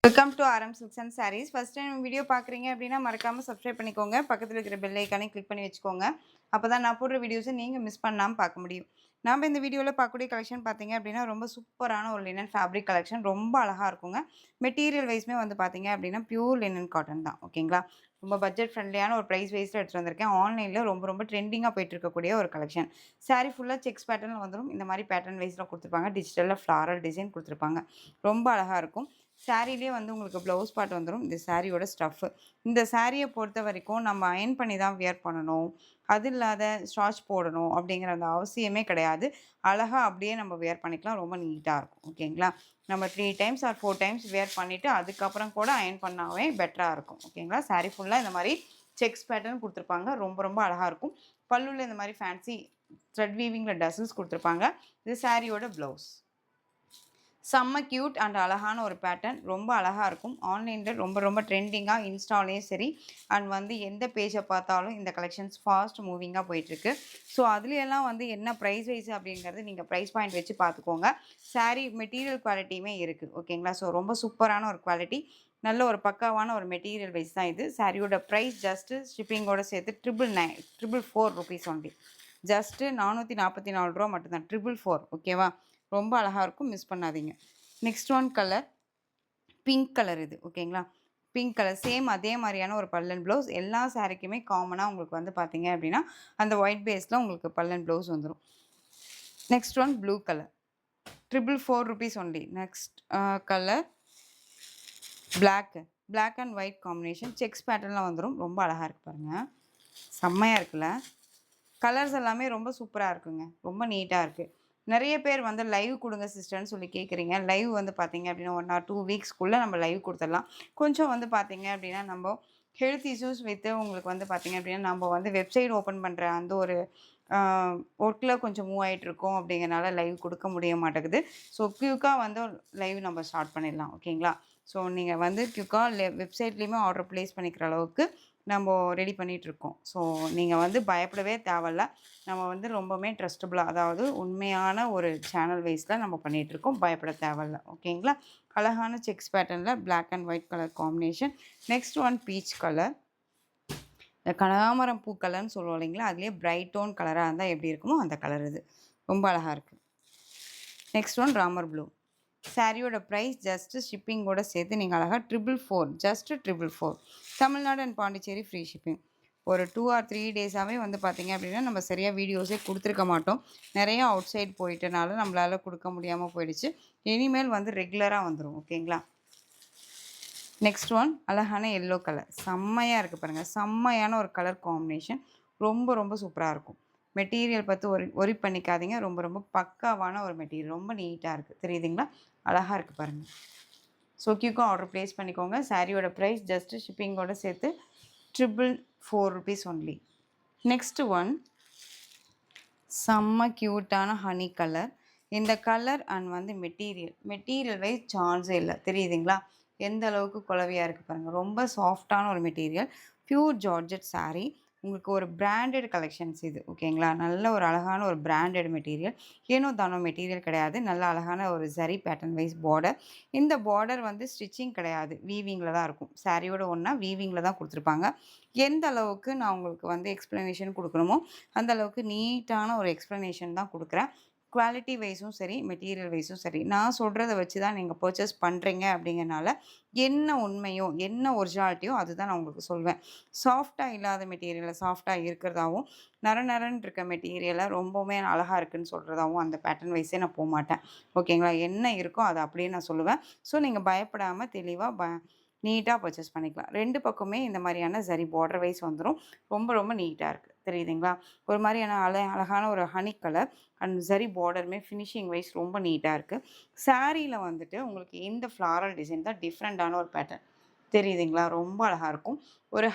Welcome to RM silks and sarees. First time video பார்க்குறீங்க அப்படின்னா மறக்காமல் சப்ஸ்கிரைப் பண்ணிக்கோங்க. பக்கத்தில் இருக்கிற பெல் ஐக்கானே கிளிக் பண்ணி வச்சுக்கோங்க. அப்போ தான் நான் போடுற வீடியோஸை நீங்கள் மிஸ் பண்ணாமல் பார்க்க முடியும். நாம் இந்த வீடியோவில் பார்க்கக்கூடிய கலெக்ஷன் பார்த்தீங்க அப்படின்னா ரொம்ப சூப்பரான ஒரு லினன் ஃபேப்ரிக் கலெக்ஷன். ரொம்ப அழகாக இருக்குங்க. மெட்டீரியல் வைஸ்மே வந்து பார்த்தீங்க அப்படின்னா பியூர் லினன் காட்டன் தான். ஓகேங்களா? ரொம்ப பட்ஜெட் ஃப்ரெண்ட்லியான ஒரு ப்ரைஸ் வைஸில் எடுத்துகிட்டு வந்திருக்கேன். ஆன்லைனில் ரொம்ப ரொம்ப ட்ரெண்டிங்காக போயிட்டு இருக்கக்கூடிய ஒரு கலெக்ஷன். சாரீ ஃபுல்லாக செக்ஸ் பேட்டர்னில் வந்துடும். இந்த மாதிரி பேட்டர்ன் வைஸில் கொடுத்துருப்பாங்க. டிஜிட்டலில் ஃப்ளாரல் டிசைன் கொடுத்துருப்பாங்க. ரொம்ப அழகாக இருக்கும். சாரீலேயே வந்து உங்களுக்கு ப்ளவுஸ் பார்ட் வந்துடும். இந்த சாரியோட ஸ்டஃப்பு. இந்த சாரியை பொறுத்த வரைக்கும் நம்ம அயர்ன் பண்ணி தான் வியர் பண்ணணும். அது இல்லாத ஸ்டார்ச் போடணும் அப்படிங்கிற அந்த அவசியமே கிடையாது. அழகா அப்படியே நம்ம வியர் பண்ணிக்கலாம். ரொம்ப நீட்டாக இருக்கும். ஓகேங்களா? நம்ம 3 டைம்ஸ் ஆர் 4 டைம்ஸ் வியர் பண்ணிவிட்டு அதுக்கப்புறம் கூட அயர்ன் பண்ணாவே பெட்டராக இருக்கும். ஓகேங்களா? சாரீ ஃபுல்லாக இந்த மாதிரி செக்ஸ் பேட்டர்ன் கொடுத்துருப்பாங்க. ரொம்ப ரொம்ப அழகாக இருக்கும். பல்லுவில் இந்த மாதிரி ஃபேன்சி த்ரெட் வீவிங்கில் டசல்ஸ் கொடுத்துருப்பாங்க. இது சாரியோட ப்ளவுஸ். செம்ம க்யூட் அண்ட் அழகான ஒரு பேட்டர்ன். ரொம்ப அழகாக இருக்கும். ஆன்லைனில் ரொம்ப ரொம்ப ட்ரெண்டிங்காக இன்ஸ்டாலேயும் சரி அண்ட் வந்து எந்த பேஜை பார்த்தாலும் இந்த கலெக்ஷன்ஸ் ஃபாஸ்ட் மூவிங்காக போயிட்டுருக்கு. ஸோ அதுலையெல்லாம் வந்து என்ன ப்ரைஸ் வைஸ் அப்படிங்கிறது நீங்கள் ப்ரைஸ் பாயிண்ட் வச்சு பார்த்துக்கோங்க. சாரீ மெட்டீரியல் குவாலிட்டியுமே இருக்குது. ஓகேங்களா? ஸோ ரொம்ப சூப்பரான ஒரு குவாலிட்டி. நல்ல ஒரு பக்காவான ஒரு மெட்டீரியல் வைஸ் தான் இது. சாரியோட ப்ரைஸ் ஜஸ்ட்டு ஷிப்பிங்கோடு சேர்த்து 444 ருபீஸ் ஒன்லி. ஜஸ்ட்டு ரூ. 444 மட்டும்தான். 444. ஓகேவா? ரொம்ப அழகாக இருக்கும். மிஸ் பண்ணாதீங்க. Next one colour pink colour இது. ஓகேங்களா? பிங்க் கலர் சேம் அதே மாதிரியான ஒரு பல்லன் ப்ளவுஸ். எல்லா சாரிக்குமே காமனாக உங்களுக்கு வந்து பார்த்தீங்க அப்படின்னா அந்த ஒயிட் பேஸில் உங்களுக்கு பல்லன் ப்ளவுஸ் வந்துடும். Next one blue colour 444 rupees only. Next colour black and white combination checks பேட்டர்னில் வந்துடும். ரொம்ப அழகாக இருக்குது பாருங்கள். செம்மையாக இருக்குல்ல? கலர்ஸ் எல்லாமே ரொம்ப சூப்பராக இருக்குங்க. ரொம்ப நீட்டாக இருக்குது. நிறைய பேர் வந்து லைவ் கொடுங்க சிஸ்டர்ன்னு சொல்லி கேட்குறீங்க. லைவ் வந்து பார்த்தீங்க அப்படின்னா 1 ஆர் 2 வீக்ஸ்க்குள்ளே நம்ம லைவ் கொடுத்துடலாம். கொஞ்சம் வந்து பார்த்தீங்க அப்படின்னா நம்ம ஹெல்த் இஷ்யூஸ் வித்து உங்களுக்கு வந்து பார்த்தீங்க அப்படின்னா நம்ம வந்து வெப்சைட் ஓப்பன் பண்ணுற அந்த ஒரு ஒர்க்கில் கொஞ்சம் மூவ் ஆகிட்டுருக்கோம். அப்படிங்கிறனால லைவ் கொடுக்க முடிய மாட்டேங்குது. ஸோ குயிக்காக வந்து லைவ் நம்ம ஸ்டார்ட் பண்ணிடலாம். ஓகேங்களா? ஸோ நீங்கள் வந்து குயிக்காக வெப்சைட்லேயுமே ஆர்டர் ப்ளேஸ் பண்ணிக்கிற அளவுக்கு நம்ம ரெடி பண்ணிகிட்ருக்கோம். ஸோ நீங்கள் வந்து பயப்படவே தேவையில்ல. நம்ம வந்து ரொம்பவுமே ட்ரஸ்டபுளாக அதாவது உண்மையான ஒரு சேனல் வைஸில் நம்ம பண்ணிகிட்ருக்கோம். பயப்பட தேவையில்ல. ஓகேங்களா? அழகான செக்ஸ் பேட்டர்னில் black and white colour combination. Next one peach colour. இந்த கனகாமரம் பூ கலர்னு சொல்லுவோம் இல்லைங்களா? அதுலேயே பிரைட் டோன் கலராக இருந்தால் எப்படி இருக்குமோ அந்த கலர் இது. ரொம்ப அழகாக இருக்குது. Next one Ramar blue. சாரியோட ப்ரைஸ் ஜஸ்ட்டு ஷிப்பிங்கோட சேர்த்து நீங்கள் அழகாக 444 just 444. Tamil Nadu and Pondicherry free shipping. ஒரு 2 ஆர் 3 டேஸாகவே வந்து பார்த்தீங்க அப்படின்னா நம்ம சரியாக வீடியோஸே கொடுத்துருக்க மாட்டோம். நிறையா அவுட் சைட் போயிட்டனால நம்மளால் கொடுக்க முடியாமல் போயிடுச்சு. இனிமேல் வந்து ரெகுலராக வந்துடும். ஓகேங்களா? நெக்ஸ்ட் ஒன் அழகான எல்லோ கலர். செம்மையாக இருக்குது பாருங்கள். செம்மையான ஒரு கலர் காம்பினேஷன். ரொம்ப ரொம்ப சூப்பராக இருக்கும். மெட்டீரியல் பார்த்து ஒரி பண்ணிக்காதீங்க. ரொம்ப ரொம்ப பக்காவான ஒரு மெட்டீரியல். ரொம்ப நீட்டாக இருக்குது. தெரியுதுங்களா? அழகாக இருக்குது பாருங்கள். ஸோ குயிக்காக ஆர்டர் ப்ளேஸ் பண்ணிக்கோங்க. சாரியோட ப்ரைஸ் ஜஸ்ட்டு ஷிப்பிங்கோடு சேர்த்து 444 ருபீஸ் ஒன்லி. நெக்ஸ்ட் ஒன் செம்ம க்யூட்டான ஹனி கலர். இந்த கலர் அண்ட் வந்து மெட்டீரியல் வைஸ் சான்ஸே இல்லை. தெரியுதுங்களா? எந்த அளவுக்கு குளவியாக இருக்குது பாருங்கள். ரொம்ப சாஃப்டான ஒரு மெட்டீரியல். Pure georgette sari. உங்களுக்கு ஒரு பிராண்டட் கலெக்ஷன்ஸ் இது. ஓகேங்களா? நல்ல ஒரு அழகான ஒரு பிராண்டட் மெட்டீரியல். ஏனோ தானோ மெட்டீரியல் கிடையாது. நல்ல அழகான ஒரு ஜரி பேட்டர்ன் வைஸ் பார்டர். இந்த பார்டர் வந்து ஸ்டிச்சிங் கிடையாது. வீவிங்கில் தான் இருக்கும். சாரியோட ஒன்றா வீவிங்கில் தான் கொடுத்துருப்பாங்க. எந்த அளவுக்கு நான் உங்களுக்கு வந்து எக்ஸ்ப்ளனேஷன் கொடுக்கணுமோ அந்த அளவுக்கு நீட்டான ஒரு எக்ஸ்ப்ளனேஷன் தான் கொடுக்குறேன். குவாலிட்டி வைஸும் சரி மெட்டீரியல் வைஸும் சரி நான் சொல்கிறத வச்சு தான் நீங்கள் பர்ச்சேஸ் பண்ணுறீங்க அப்படிங்கிறனால என்ன உண்மையோ என்ன ஒரிஜினாலிட்டியோ அதுதான் நான் உங்களுக்கு சொல்வேன். சாஃப்டாக இல்லாத மெட்டீரியலை சாஃப்டாக இருக்கிறதாவும் நரன்னு இருக்க மெட்டீரியலை ரொம்பவுமே அழகாக இருக்குதுன்னு சொல்கிறதாவும் அந்த பேட்டர்ன் வைஸே நான் போக மாட்டேன். ஓகேங்களா? என்ன இருக்கோ அதை அப்படியே நான் சொல்லுவேன். ஸோ நீங்கள் பயப்படாமல் தெளிவாக நீட்டாக பர்ச்சேஸ் பண்ணிக்கலாம். 2 பக்கமே இந்த மாதிரியான சரி பார்டர் வைஸ் வந்துடும். ரொம்ப ரொம்ப நீட்டாக இருக்குது. தெரியுதுங்களா? ஒரு மாதிரியான அழகான ஒரு ஹனி கலர் அண்ட் சரி பார்டருமே ஃபினிஷிங் வைஸ் ரொம்ப நீட்டாக இருக்குது. சாரியில் வந்துட்டு உங்களுக்கு இந்த ஃப்ளாரல் டிசைன் தான் டிஃப்ரெண்ட்டான ஒரு பேட்டர்ன். தெரியுதுங்களா? ரொம்ப அழகாக இருக்கும். ஒரு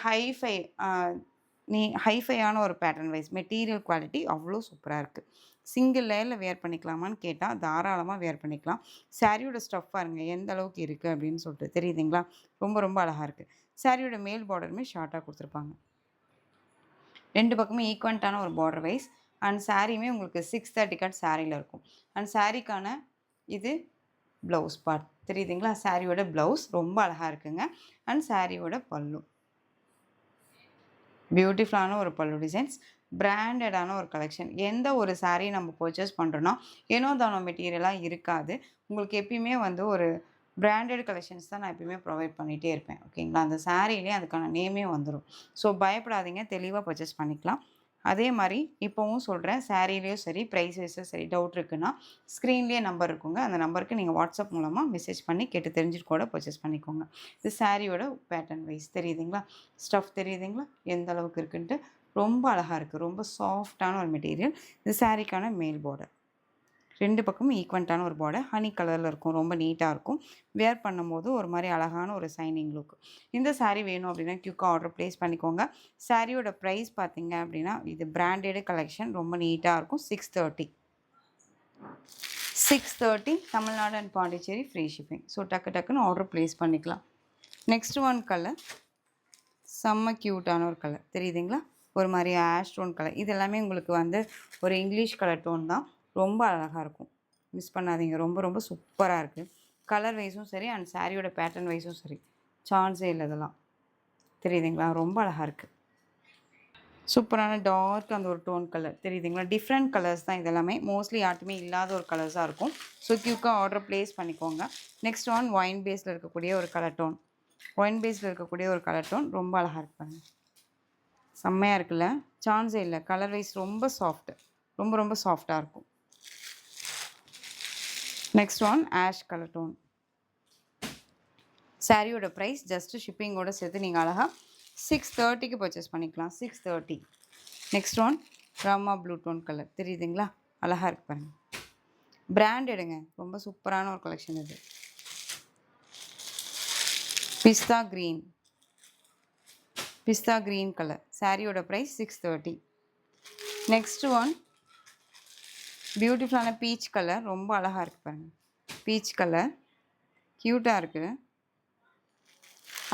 ஹைஃபையான ஒரு பேட்டர்ன் வைஸ் மெட்டீரியல் குவாலிட்டி அவ்வளோ சூப்பராக இருக்குது. சிங்கிள் லேயரில் வேர் பண்ணிக்கலாமான்னு கேட்டால் தாராளமாக வேர் பண்ணிக்கலாம். சாரியோட ஸ்டஃப் பாருங்க எந்த அளவுக்கு இருக்குது அப்படின்னு சொல்லிட்டு. தெரியுதுங்களா? ரொம்ப ரொம்ப அழகாக இருக்குது. சாரியோட மேல் பார்டருமே ஷார்ட்டாக கொடுத்துருப்பாங்க. 2 பக்கமும் ஈக்குவன்ட்டான ஒரு பார்டர் வைஸ் அண்ட் சாரியுமே உங்களுக்கு 630 கட் சாரியில் இருக்கும். அண்ட் சாரிக்கான இது ப்ளவுஸ் பார்ட். தெரியுதுங்களா? சாரியோட ப்ளவுஸ் ரொம்ப அழகாக இருக்குங்க. அண்ட் சாரியோட பல்லு பியூட்டிஃபுல்லான ஒரு பல்லு டிசைன்ஸ். பிராண்டடான ஒரு கலெக்ஷன். எந்த ஒரு சாரீ நம்ம பர்ச்சேஸ் பண்ணுறோன்னா, ஏனோ தானோ மெட்டீரியலாக இருக்காது. உங்களுக்கு எப்பயுமே வந்து ஒரு பிராண்டட் கலெக்ஷன்ஸ் தான் நான் எப்பயுமே ப்ரொவைட் பண்ணிகிட்டே இருப்பேன். ஓகேங்களா? அந்த சாரீலே அதுக்கான நேமே வந்துரும். ஸோ பயப்படாதீங்க. தெளிவா பர்ச்சேஸ் பண்ணிக்கலாம். அதே மாரி இப்பவும் சொல்றேன். சாரீலயும் சரி, பிரைஸ் வைஸும் சரி டவுட் இருக்குன்னா, ஸ்க்ரீன்லேயே நம்பர் இருக்குங்க. அந்த நம்பருக்கு நீங்க வாட்ஸ்அப் மூலமா மெசேஜ் பண்ணி கேட்டு தெரிஞ்சுட்டு கூட பர்ச்சேஸ் பண்ணிக்கோங்க. இது சாரியோட பேட்டர்ன் வைஸ் தெரியுதுங்களா? ஸ்டஃப் தெரியுதுங்களா? எந்த அளவுக்கு இருக்குன்ட்டு. ரொம்ப அழகா இருக்கு. ரொம்ப சாஃப்ட்டான ஒரு மெட்டீரியல். இது சாரிக்கான மேல் பார்டர். 2 பக்கமும் ஈக்வன்ட்டான ஒரு பார்டர். ஹனி கலர்ல இருக்கும். ரொம்ப நீட்டா இருக்கும். வியர் பண்ணும்போது ஒரு மாரி அழகான ஒரு சைனிங் லுக். இந்த சாரி வேணும் அப்டின்னா குயிக்கா ஆர்டர் பிளேஸ் பண்ணிக்கோங்க. சாரியோட பிரைஸ் பார்த்தீங்க அப்டின்னா, இது பிராண்டட் கலெக்ஷன் ரொம்ப நீட்டா இருக்கும். 630. 630 Tamil Nadu and Pondicherry free shipping. So டக்கு டக்குன்னு ஆர்டர் பிளேஸ் பண்ணிக்கலாம். நெக்ஸ்ட் ஒன் கலர் செம்ம க்யூட்டான ஒரு கலர் தெரியுதுங்களா? ஒரு மாரி ஆஷ் டோன் கலர். இது எல்லாமே உங்களுக்கு வந்து ஒரு இங்கிலீஷ் கலர் டோன் தான். ரொம்ப அழகா இருக்கும். மிஸ் பண்ணாதீங்க. ரொம்ப ரொம்ப சூப்பரா இருக்கு. கலர் வைஸும் சரி அண்ட் சாரியோட பேட்டர்ன் வைஸும் சரி. சான்ஸே இல்ல இதெல்லாம். தெரியுதுங்களா? ரொம்ப அழகா இருக்கு. சூப்பரான டார்க் அந்த ஒரு டோன் கலர் தெரியுதுங்களா? டிஃப்ரெண்ட் கலர்ஸ் தான் இதெல்லாமே. மோஸ்ட்லி யார்ட்டுமே இல்லாத ஒரு கலர்ஸா இருக்கும். ஸோ குயிக்கா ஆர்டர் பிளேஸ் பண்ணிக்கோங்க. நெக்ஸ்ட் ஒன் ஒயின் பேஸ்ல இருக்கக்கூடிய ஒரு கலர் டோன். ஒயின் பேஸ்ல இருக்கக்கூடிய ஒரு கலர் டோன் ரொம்ப அழகா இருக்கு பாருங்க. செம்மையா இருக்குல்ல? சான்ஸே இல்ல. கலர் வைஸ் ரொம்ப சாஃப்ட். ரொம்ப ரொம்ப சாஃப்ட்டா இருக்கும். Next one ash colour tone. சாரியோட பிரைஸ் ஜஸ்ட் ஷிப்பிங்கோட சேர்த்து நீங்க அழகா 630க்கு பர்ச்சேஸ் பண்ணிக்கலாம். 630. Next one Rama blue tone colour தெரியுதுங்களா? அழகா இருக்கு பாருங்க. பிராண்டடுங்க. ரொம்ப சூப்பரான ஒரு கலெக்ஷன் இது. பிஸ்தா கிரீன். பிஸ்தா கிரீன் கலர். சாரியோட பிரைஸ் 630. நெக்ஸ்ட் ஒன் பியூட்டிஃபுல்லான பீச் கலர். ரொம்ப அழகா இருக்கு பாருங்க. பீச் கலர் க்யூட்டாக இருக்குது.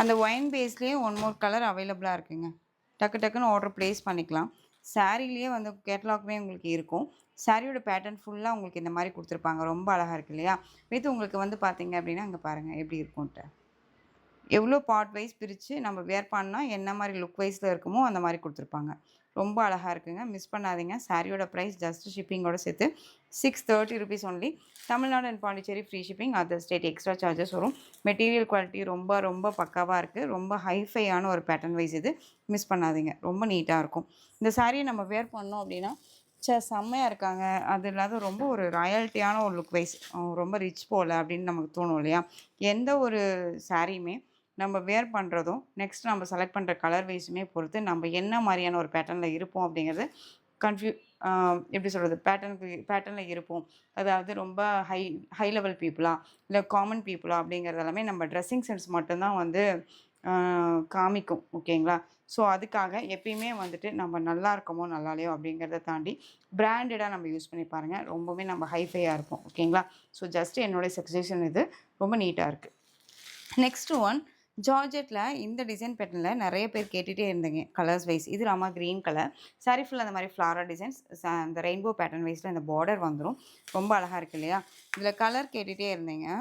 அந்த ஒயின் பேஸ்லேயே ஒன் மோர் கலர் அவைலபிளாக இருக்குங்க. டக்கு டக்குன்னு ஆர்டர் ப்ளேஸ் பண்ணிக்கலாம். சாரீலேயே வந்து கேட்லாக்மே உங்களுக்கு இருக்கும். சாரியோட பேட்டர்ன் ஃபுல்லாக உங்களுக்கு இந்த மாதிரி கொடுத்துருப்பாங்க. ரொம்ப அழகாக இருக்கு இல்லையா? வித் உங்களுக்கு வந்து பார்த்தீங்க அப்படின்னா இங்கே பாருங்கள் எப்படி இருக்கும்ன்ட்டு. எவ்வளோ பார்ட் வைஸ் பிரித்து நம்ம வியர் பண்ணால் என்ன மாதிரி லுக் வைஸில் இருக்குமோ அந்த மாதிரி கொடுத்துருப்பாங்க. ரொம்ப அழகாக இருக்குங்க. மிஸ் பண்ணாதீங்க. சாரியோட ப்ரைஸ் ஜஸ்ட் ஷிப்பிங்கோட சேர்த்து 630 rupees only. Tamil Nadu and Pondicherry free shipping. Other state extra charges வரும். மெட்டீரியல் குவாலிட்டி ரொம்ப ரொம்ப பக்காவாக இருக்குது. ரொம்ப ஹைஃபையான ஒரு பேட்டர்ன் வைஸ் இது. மிஸ் பண்ணாதீங்க. ரொம்ப நீட்டாக இருக்கும். இந்த சாரியை நம்ம வியர் பண்ணோம் அப்படின்னா செம்மையாக இருக்காங்க. அது இல்லாத ரொம்ப ஒரு ராயல்ட்டியான ஒரு லுக் வைஸ் ரொம்ப ரிச் போல் அப்படின்னு நமக்கு தோணும் இல்லையா? எந்த ஒரு சாரியுமே நம்ம வியர் பண்ணுறதும், நெக்ஸ்ட் நம்ம செலக்ட் பண்ணுற கலர் வைஸுமே பொறுத்து நம்ம என்ன மாதிரியான ஒரு பேட்டர்னில் இருப்போம் அப்படிங்கிறது கன்ஃப்யூ எப்படி சொல்கிறது பேட்டர்னில் இருப்போம். அதாவது ரொம்ப ஹை ஹை லெவல் பீப்புளா இல்லை காமன் பீப்புளா அப்படிங்கிறது எல்லாமே நம்ம ட்ரெஸ்ஸிங் சென்ஸ் மட்டும்தான் வந்து காமிக்கும். ஓகேங்களா? ஸோ அதுக்காக எப்பயுமே வந்துட்டு நம்ம நல்லா இருக்கமோ நல்லா இல்லையோ அப்படிங்கிறத தாண்டி பிராண்டடாக நம்ம யூஸ் பண்ணி பாருங்கள். ரொம்பவே நம்ம ஹைஃபையாக இருப்போம். ஓகேங்களா? ஸோ ஜஸ்ட் என்னுடைய சஜஷன் இது. ரொம்ப நீட்டாக இருக்குது. நெக்ஸ்ட் ஒன் ஜார்ஜெட்டில் இந்த டிசைன் பேட்டர்னில் நிறைய பேர் கேட்டுகிட்டே இருந்தீங்க கலர்ஸ் வைஸ். இது Rama green colour. Sorry full அந்த மாதிரி ஃப்ளாரல் டிசைன்ஸ் அந்த ரெயின்போ பேட்டர்ன் வைஸில் இந்த பார்டர் வந்துடும். ரொம்ப அழகாக இருக்குது இல்லையா? இதில் கலர் கேட்டுகிட்டே இருந்தீங்க.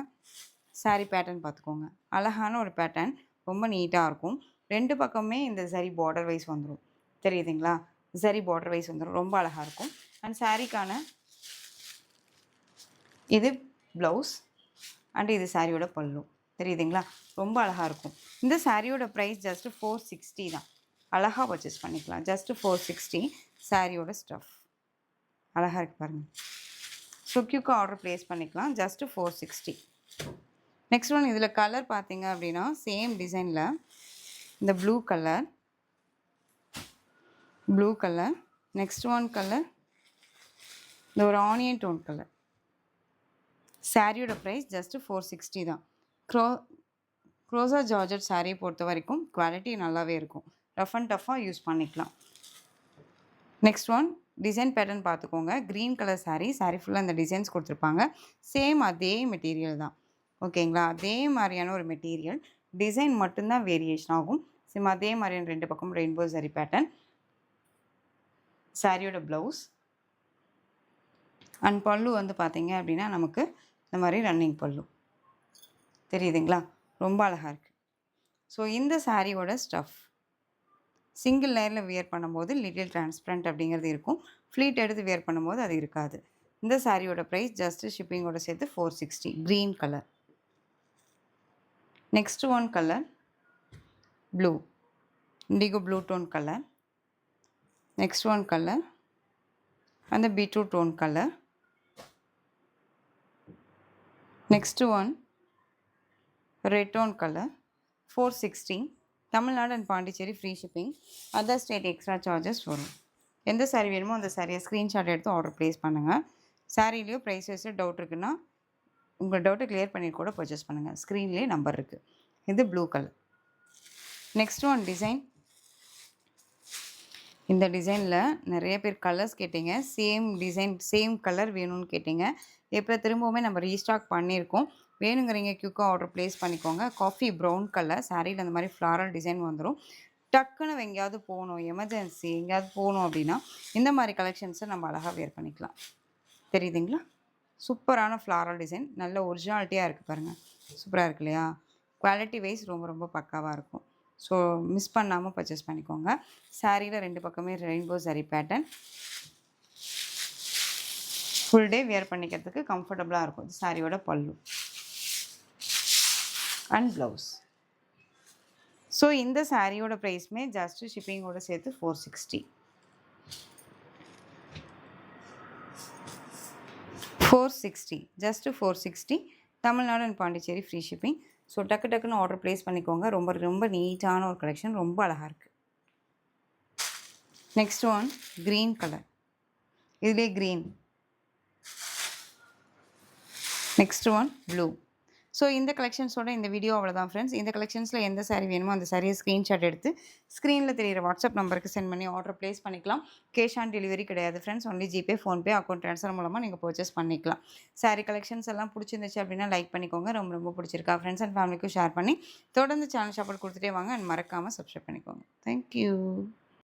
சாரி பேட்டர்ன் பார்த்துக்கோங்க. அழகான ஒரு பேட்டர்ன். ரொம்ப நீட்டாக இருக்கும். 2 பக்கமே இந்த சரி பார்டர் வைஸ் வந்துடும். தெரியுதுங்களா? சரி பார்டர் வைஸ் வந்துடும். ரொம்ப அழகாக இருக்கும். அண்ட் சாரிக்கான இது ப்ளவுஸ் அண்ட் இது சாரியோட பல்லு. தெரியுதுங்களா? ரொம்ப அழகாக இருக்கும். இந்த சாரியோட ப்ரைஸ் ஜஸ்ட்டு 460 தான். அழகாக பர்ச்சேஸ் பண்ணிக்கலாம். ஜஸ்ட்டு 460 சாரியோட ஸ்டஃப். அழகாக இருக்குது பாருங்கள். ஸோ குயிக்காக ஆர்டர் ப்ளேஸ் பண்ணிக்கலாம். ஜஸ்ட்டு 460. நெக்ஸ்ட் ஒன் இதில் கலர் பார்த்தீங்க அப்படின்னா சேம் டிசைனில் இந்த blue colour. Next one colour இந்த ஒரு ஆனியன் டோன் கலர். சாரியோட ப்ரைஸ் ஜஸ்ட்டு 460 தான். க்ரோஸா ஜார்ஜெட் சாரியை பொறுத்த வரைக்கும் குவாலிட்டி நல்லாவே இருக்கும். ரஃப் அண்ட் டஃப்பாக யூஸ் பண்ணிக்கலாம். நெக்ஸ்ட் ஒன் டிசைன் பேட்டர்ன் பார்த்துக்கோங்க. க்ரீன் கலர் சாரி ஃபுல்லாக அந்த டிசைன்ஸ் கொடுத்துருப்பாங்க. சேம் அதே மெட்டீரியல் தான். ஓகேங்களா? அதே மாதிரியான ஒரு மெட்டீரியல். டிசைன் மட்டும்தான் வேரியேஷன் ஆகும். சேம் அதே மாதிரியான 2 பக்கம் ரெயின்போ சரி பேட்டர்ன். சாரியோட ப்ளவுஸ் அண்ட் பல்லு வந்து பார்த்தீங்க அப்படின்னா நமக்கு இந்த மாதிரி ரன்னிங் பல்லு. தெரியுதுங்களா? ரொம்ப அழகா இருக்கு. ஸோ இந்த சாரியோட ஸ்டஃப் சிங்கிள் லேயர்ல வியர் பண்ணும்போது லிட்டில் டிரான்ஸ்பரண்ட் அப்படிங்கிறது இருக்கும். ஃப்ளீட் எடுத்து வியர் பண்ணும்போது அது இருக்காது. இந்த சாரியோட பிரைஸ் ஜஸ்ட் ஷிப்பிங்கோட சேர்த்து 460. Green colour. Next one colour blue. Indigo blue tone colour. Next one colour அந்த beetroot tone colour. Next one red tone colour. 460. Tamil Nadu and Pondicherry free shipping. Other state extra charges வரும். எந்த சாரீ வேணுமோ அந்த சாரியை ஸ்க்ரீன்ஷாட் எடுத்து order place பண்ணுங்கள். சாரீலேயோ price வைஸில் doubt இருக்குன்னா உங்கள் டவுட்டை கிளியர் பண்ணி கூட பர்ச்சேஸ் பண்ணுங்கள். ஸ்க்ரீன்லேயே நம்பர் இருக்குது. இது blue colour. Next one design. இந்த டிசைனில் நிறைய பேர் கலர்ஸ் கேட்டிங்க. சேம் டிசைன் சேம் கலர் வேணும்னு கேட்டிங்க. இப்போ திரும்பவுமே நம்ம ரீஸ்டாக் பண்ணியிருக்கோம். வேணுங்கிறீங்க குயிக்காக ஆர்டர் ப்ளேஸ் பண்ணிக்கோங்க. காஃபி ப்ரௌன் கலர் சாரியில் அந்த மாதிரி ஃப்ளாரல் டிசைன் வந்துடும். டக்குன்னு எங்கேயாவது போகணும், எமர்ஜென்சி எங்கேயாவது போகணும் அப்படின்னா இந்த மாதிரி கலெக்ஷன்ஸை நம்ம அழகாக வேர் பண்ணிக்கலாம். தெரியுதுங்களா? சூப்பரான ஃப்ளாரல் டிசைன், நல்ல ஒரிஜினாலிட்டியாக இருக்குது பாருங்கள். சூப்பராக இருக்கு இல்லையா? குவாலிட்டி வைஸ் ரொம்ப ரொம்ப பக்காவாக இருக்கும். ஸோ மிஸ் பண்ணாமல் பர்ச்சேஸ் பண்ணிக்கோங்க. சாரியில் 2 பக்கமே rainbow sorry pattern. Full day wear பண்ணிக்கிறதுக்கு கம்ஃபர்டபுளாக இருக்கும். இது சாரியோட பல்லு அண்ட் ப்ளவுஸ். ஸோ இந்த சாரியோட ப்ரைஸ்மே ஜஸ்ட்டு ஷிப்பிங்கோட சேர்த்து 460. 460 just 460. Tamil Nadu and Pondicherry free shipping. So டக்குன்னு ஆர்டர் ப்ளேஸ் பண்ணிக்கோங்க. ரொம்ப ரொம்ப நீட்டான ஒரு கலெக்ஷன், ரொம்ப அழகாக இருக்குது. Next one green colour. இதுலேயே green. Next one blue. So இந்த கலெக்ஷன்ஸோட இந்த வீடியோ அவ்வளோதான் ஃப்ரெண்ட்ஸ். இந்த கலெக்ஷன்ஸில் எந்த சாரீ வேணுமோ அந்த சாரியை ஸ்க்ரீன்ஷாட் எடுத்து ஸ்க்ரீனில் தெரியிற வாட்ஸ்அப் நம்பருக்கு சென்ட் பண்ணி ஆர்டர் ப்ளேஸ் பண்ணிக்கலாம். கேஷ் ஆன் டெலிவரி கிடையாது friends. Only GPay, PhonePe, account transfer மூலமாக நீங்கள் பர்ச்சேஸ் பண்ணிக்கலாம். சாரீ கலெக்ஷன்ஸ் எல்லாம் பிடிச்சிருந்துச்சு அப்படின்னா லைக் பண்ணிக்கோங்க. ரொம்ப ரொம்ப பிடிச்சிருக்கா ஃப்ரெண்ட்ஸ் அண்ட் ஃபேமிலிக்கும் ஷேர் பண்ணி தொடர்ந்து சேனல் சப்போர்ட் கொடுத்துட்டே வாங்க. அண்ட் மறக்காமல் சப்ஸ்கிரைப் பண்ணிக்கோங்க. தேங்க்யூ.